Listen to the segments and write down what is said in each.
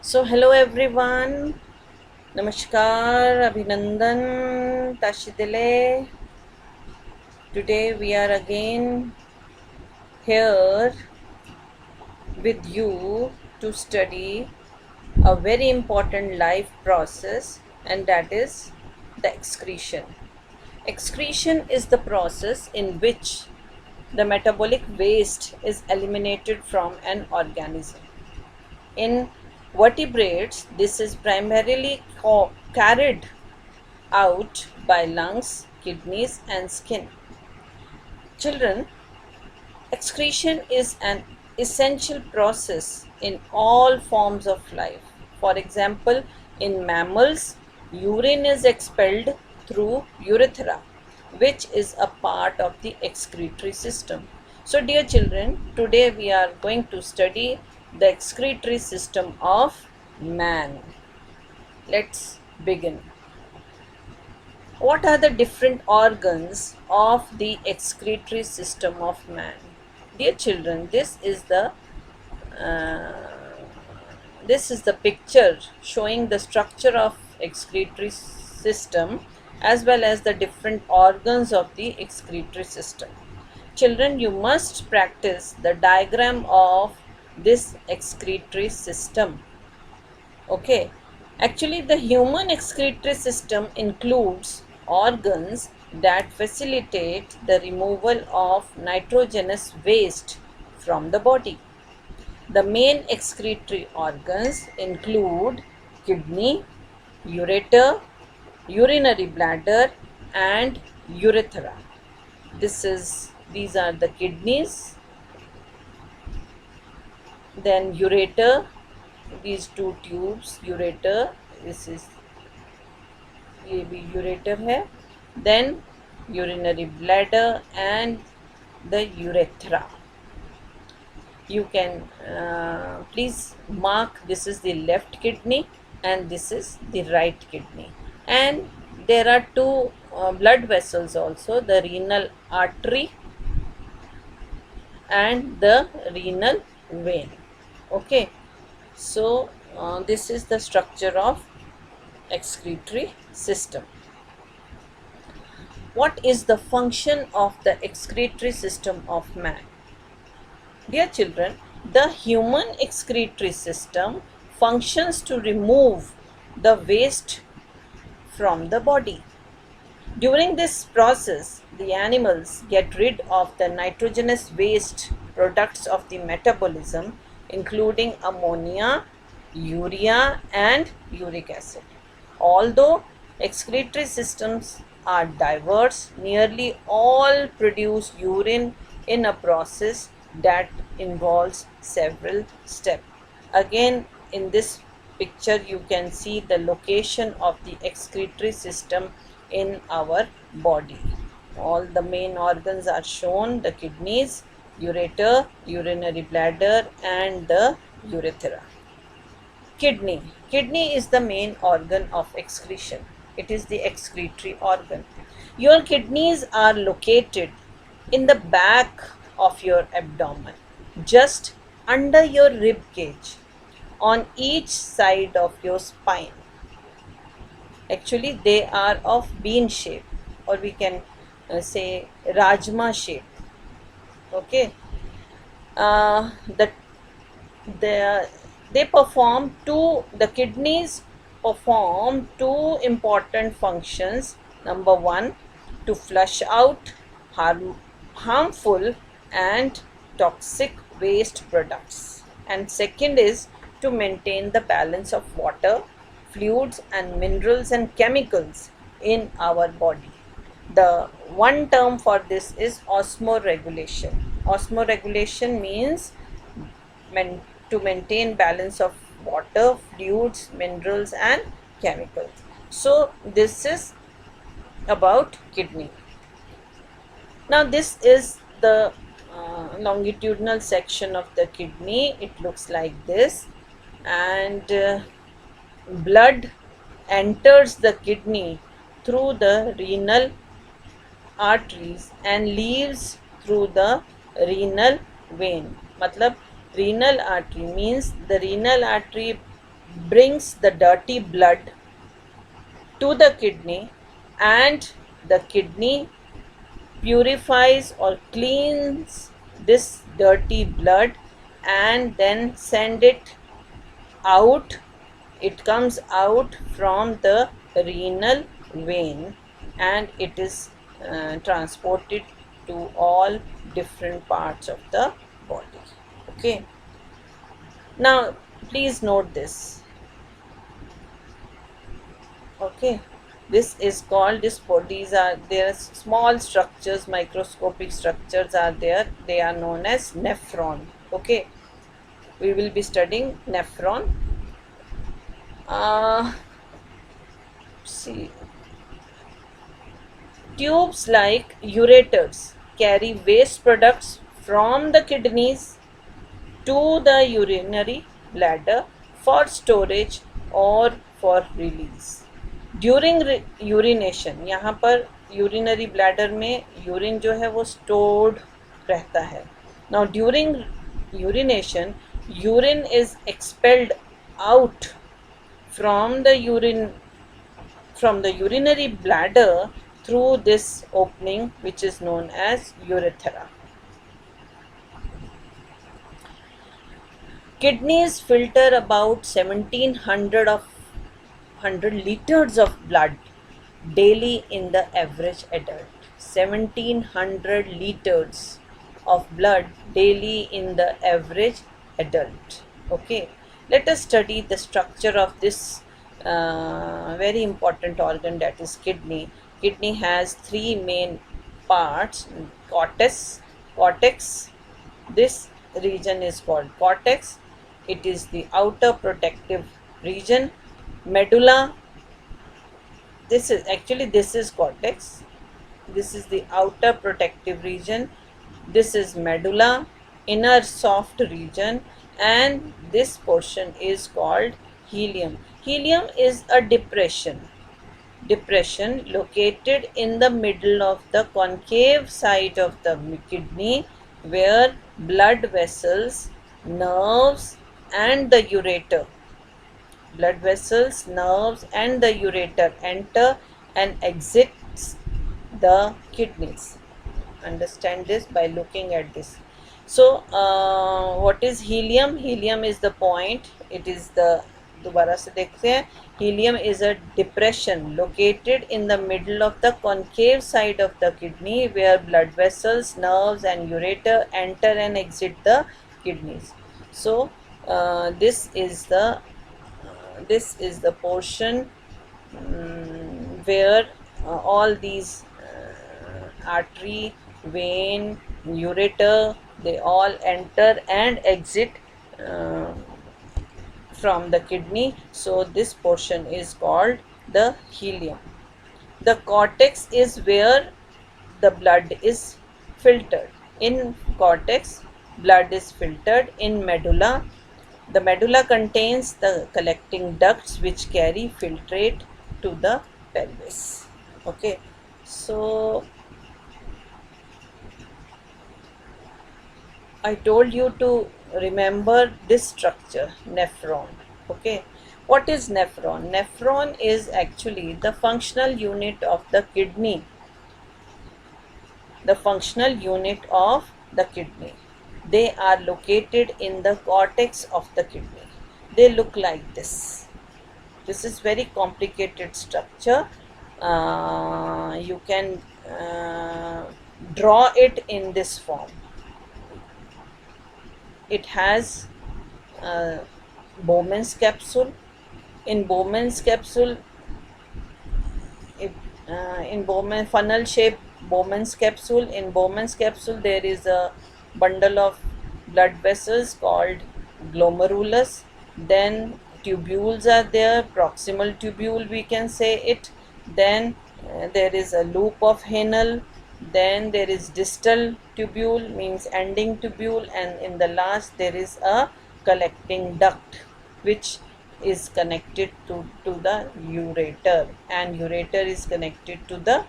Hello everyone. Namaskar, Abhinandan, Tashidile. Today we are again here with you to study a very important life process, and that is the excretion. Excretion is the process in which the metabolic waste is eliminated from an organism. In vertebrates, this is primarily carried out by lungs, kidneys, and skin. Children, excretion is an essential process in all forms of life. For example, in mammals, urine is expelled through urethra, which is a part of the excretory system. So, dear children, today we are going to study the excretory system of man. Let's begin. What are the different organs of the excretory system of man? Dear children, uh, this is the picture showing the structure of excretory system as well as the different organs of the excretory system. Children, you must practice the diagram of this excretory system. Okay, actually, the human excretory system includes organs that facilitate the removal of nitrogenous waste from the body. The main excretory organs include kidney, ureter, urinary bladder, and urethra. These are the kidneys, then ureter, these two tubes, ureter, this is ये भी ureter है, then urinary bladder and the urethra. You can please mark, this is the left kidney and this is the right kidney, and there are two blood vessels also, the renal artery and the renal vein. Okay, so this is the structure of excretory system. What is the function of the excretory system of man? Dear children, the human excretory system functions to remove the waste from the body. During this process, the animals get rid of the nitrogenous waste products of the metabolism, including ammonia, urea, and uric acid. Although excretory systems are diverse, nearly all produce urine in a process that involves several steps. Again, in this picture, you can see the location of the excretory system in our body. All the main organs are shown: the kidneys, ureter, urinary bladder, and the urethra. Kidney. Kidney is the main organ of excretion. It is the excretory organ. Your kidneys are located in the back of your abdomen, just under your rib cage, on each side of your spine. Actually, they are of bean shape, or we can say rajma shape. Okay, the the they perform two the kidneys perform two important functions. Number one, to flush out harmful and toxic waste products, and second is to maintain the balance of water, fluids, and minerals and chemicals in our body. The one term for this is osmoregulation. Osmoregulation means to maintain balance of water, fluids, minerals, and chemicals. So this is about kidney. Now this is the longitudinal section of the kidney. It looks like this, and blood enters the kidney through the renal arteries and leaves through the renal vein. मतलब renal artery means the renal artery brings the dirty blood to the kidney, and the kidney purifies or cleans this dirty blood and then send it out. It comes out from the renal vein, and it is transported to all different parts of the body. Okay, now please note this. Okay, this is called these are there are small structures, microscopic structures are there, they are known as nephron. Okay, we will be studying nephron. See, tubes like ureters carry waste products from the kidneys to the urinary bladder for storage or for release. During urination, यहाँ पर urinary bladder में urine जो है वो stored रहता है. Now during urination, urine is expelled out from the urinary bladder through this opening, which is known as urethra. Kidneys filter about 1700 liters of blood daily in the average adult. 1700 liters of blood daily in the average adult. Okay, let us study the structure of this very important organ, that is kidney. Kidney has three main parts: cortex. This region is called cortex. It is the outer protective region. Medulla. This is cortex. This is the outer protective region. This is medulla, inner soft region, and this portion is called hilum. Hilum is a depression located in the middle of the concave side of the kidney, where blood vessels, nerves, and the ureter enter and exits the kidneys. Understand this by looking at this. So what is helium? Helium is the point. It is the, दोबारा से देखते हैं. Helium is a depression located in the middle of the concave side of the kidney, where blood vessels, nerves, and ureter enter and exit the kidneys. So this is the portion where all these artery, vein, ureter, they all enter and exit from the kidney. So this portion is called the hilum. The cortex is where the blood is filtered. In cortex, blood is filtered. In medulla, the medulla contains the collecting ducts which carry filtrate to the pelvis. Okay, so I told you to remember this structure, nephron. Okay, what is nephron? Nephron is actually the functional unit of the kidney. The functional unit of the kidney. They are located in the cortex of the kidney. They look like this. This is very complicated structure. You can draw it in this form. It has Bowman's capsule. In Bowman's capsule, in Bowman funnel shape Bowman's capsule. In Bowman's capsule, there is a bundle of blood vessels called glomerulus. Then tubules are there, proximal tubule we can say it. Then there is a loop of Henle. Then there is distal tubule, means ending tubule, and in the last there is a collecting duct which is connected to the ureter, and ureter is connected to the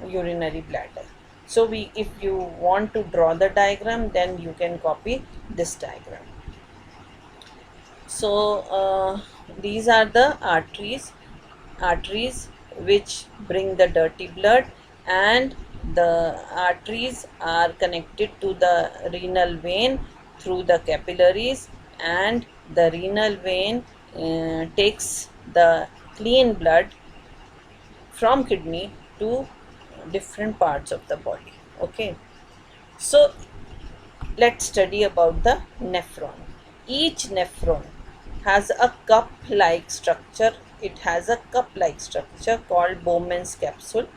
urinary bladder. So if you want to draw the diagram, then you can copy this diagram. So these are the arteries which bring the dirty blood, and the arteries are connected to the renal vein through the capillaries, and the renal vein takes the clean blood from kidney to different parts of the body. Okay, so let's study about the nephron. Each nephron has a cup-like structure. It has a cup-like structure called Bowman's capsule,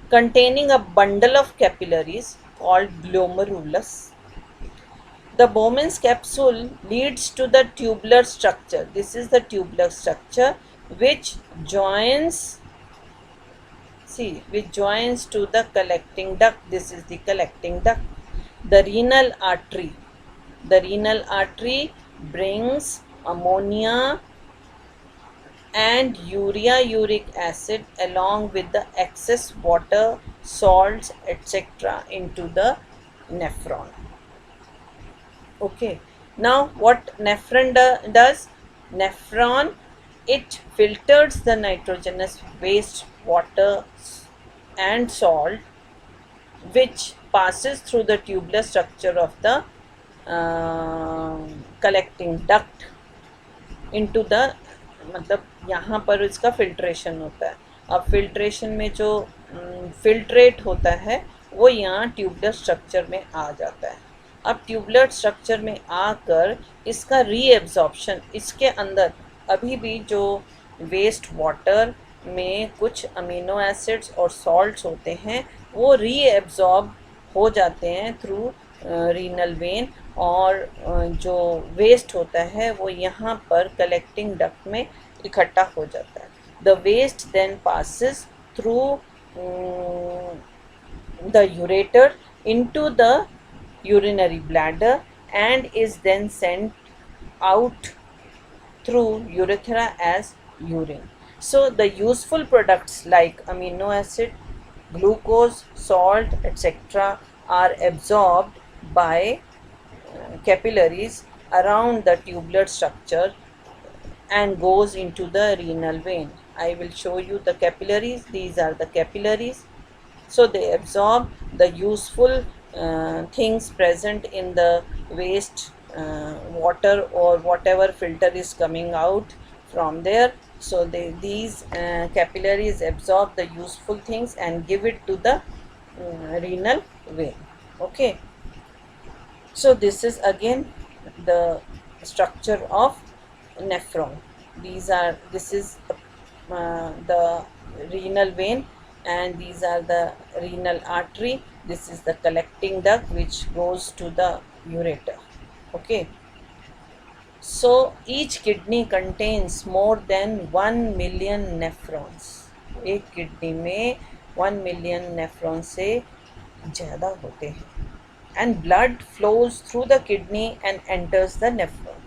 containing a bundle of capillaries called glomerulus. The Bowman's capsule leads to the tubular structure. This is the tubular structure which joins, which joins to the collecting duct. This is the collecting duct. The renal artery. The renal artery brings ammonia and uric acid along with the excess water, salts, etc. into the nephron. Okay. Now what nephron does? Nephron, it filters the nitrogenous waste, water and salt which passes through the tubular structure of the collecting duct into the, मतलब यहाँ पर इसका filtration होता है. अब filtration में जो filtrate होता है वो यहाँ ट्यूबुलर स्ट्रक्चर में आ जाता है. अब ट्यूबुलर स्ट्रक्चर में आकर इसका रीएब्जॉर्प्शन, इसके अंदर अभी भी जो वेस्ट वाटर में कुछ अमीनो एसिड्स और सॉल्ट्स होते हैं वो रीएब्जॉर्ब हो जाते हैं थ्रू रीनल वेन, और जो वेस्ट होता है वो यहाँ पर कलेक्टिंग डक्ट में इकट्ठा हो जाता है. The waste then passes through the ureter into the urinary bladder and is then sent out through urethra as urine. So the useful products like amino acid, glucose, salt, etc. are absorbed by capillaries around the tubular structure and goes into the renal vein. I will show you the capillaries. These are the capillaries. So they absorb the useful things present in the waste water or whatever filter is coming out from there. So these capillaries absorb the useful things and give it to the renal vein. Okay. So this is again the structure of nephron. This is the renal vein, and these are the renal artery. This is the collecting duct which goes to the ureter. Okay. So each kidney contains more than 1 million nephrons. एक kidney में 1 million nephrons से ज़्यादा होते हैं. And blood flows through the kidney and enters the nephron.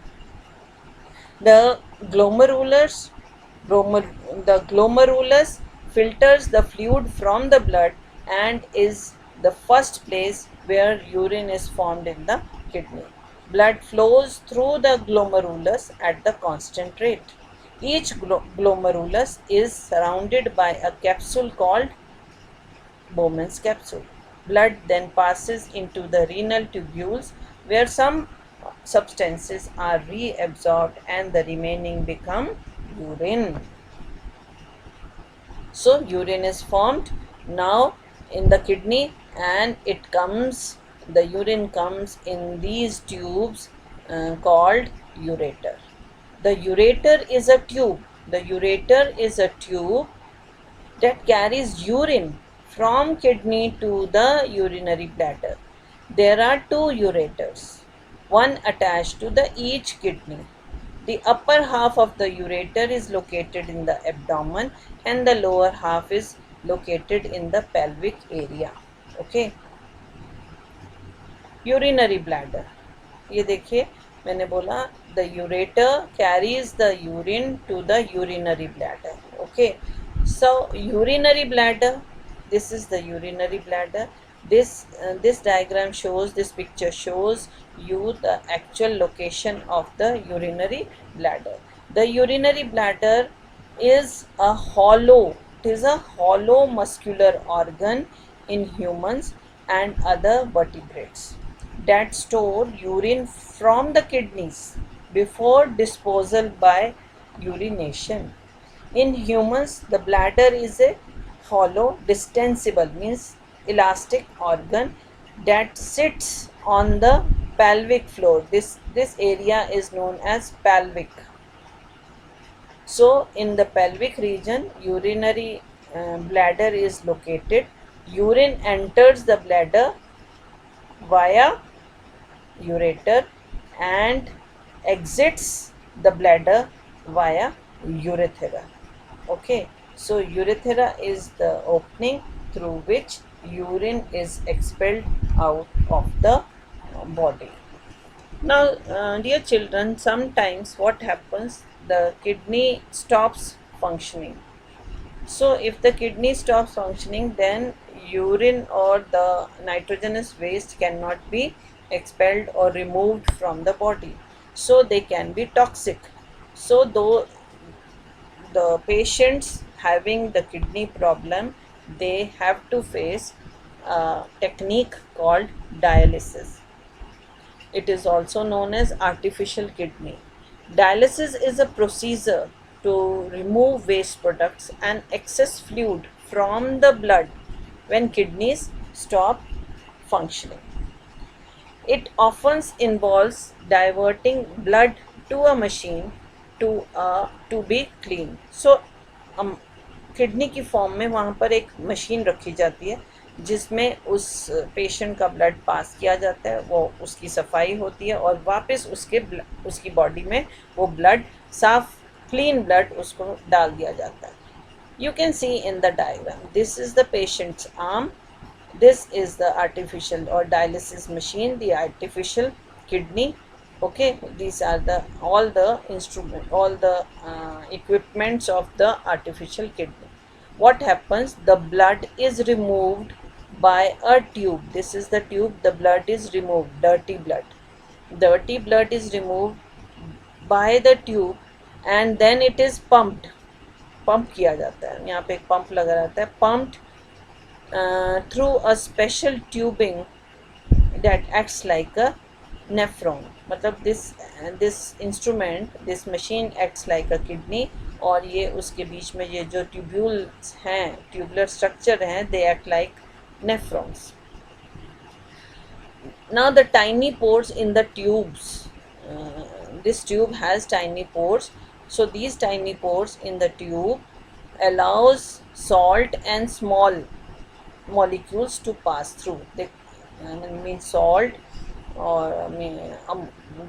The glomerulus filters the fluid from the blood and is the first place where urine is formed in the kidney. Blood flows through the glomerulus at the constant rate. Each glomerulus is surrounded by a capsule called Bowman's capsule. Blood then passes into the renal tubules where some substances are reabsorbed and the remaining become urine. So urine is formed now in the kidney, and the urine comes in these tubes called ureter. The ureter is a tube. The ureter is a tube that carries urine from kidney to the urinary bladder. There are 2 ureters, one attached to each kidney. The upper half of the ureter is located in the abdomen and the lower half is located in the pelvic area. Okay. Urinary bladder. ये देखिए मैंने बोला the ureter carries the urine to the urinary bladder. Okay. So urinary bladder, this is the urinary bladder. This diagram shows, this picture shows you the actual location of the urinary bladder. The urinary bladder is a hollow, it is a hollow muscular organ in humans and other vertebrates that store urine from the kidneys before disposal by urination. In humans, the bladder is a hollow, distensible means elastic organ that sits on the pelvic floor. This area is known as pelvic. So, in the pelvic region, urinary bladder is located. Urine enters the bladder via ureter and exits the bladder via urethra. Okay, so urethra is the opening through which urine is expelled out of the body. Now, dear children, sometimes what happens, the kidney stops functioning. So, if the kidney stops functioning, then urine or the nitrogenous waste cannot be expelled or removed from the body. So, they can be toxic. So, though the patients having the kidney problem, they have to face a technique called dialysis. It is also known as artificial kidney. Dialysis is a procedure to remove waste products and excess fluid from the blood when kidneys stop functioning. It often involves diverting blood to a machine to be clean. So kidney की form में वहाँ पर एक machine रखी जाती है जिसमें उस पेशेंट का ब्लड पास किया जाता है, वो उसकी सफाई होती है और वापस उसकी बॉडी में वो ब्लड साफ क्लीन ब्लड उसको डाल दिया जाता है. You can see in the diagram, this is the patient's arm, this is the artificial or dialysis machine, the artificial kidney. Okay, these are all the instrument, all the equipments of the artificial kidney. What happens, the blood is removed by a tube. This is the tube, the blood is removed, dirty blood is removed by the tube and then it is pumped. Pump किया जाता है, यहाँ पे एक pump लगा रहता है, pumped through a special tubing that acts like a nephron. मतलब this instrument, this machine acts like a kidney और ये उसके बीच में ये जो ट्यूब्यूल्स हैं, ट्यूबुलर स्ट्रक्चर हैं, they act like nephrons. Now the tiny pores in the tubes, this tube has tiny pores. So these tiny pores in the tube allows salt and small molecules to pass through. They mean salt और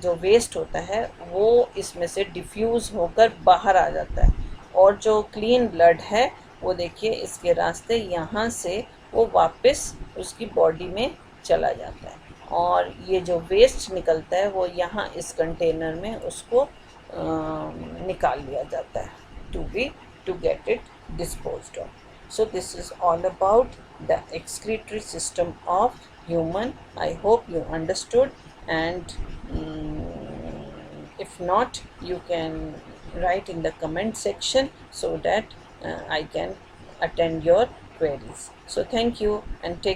जो waste होता है वो इसमें से diffuse होकर बाहर आ जाता है और जो क्लीन ब्लड है वो देखिए इसके रास्ते यहाँ से वो वापस उसकी बॉडी में चला जाता है और ये जो वेस्ट निकलता है वो यहाँ इस कंटेनर में उसको निकाल लिया जाता है to get it disposed of. So this is all about the excretory system of human. I hope you understood, and if not, you can write in the comment section so that I can attend your queries. So thank you and take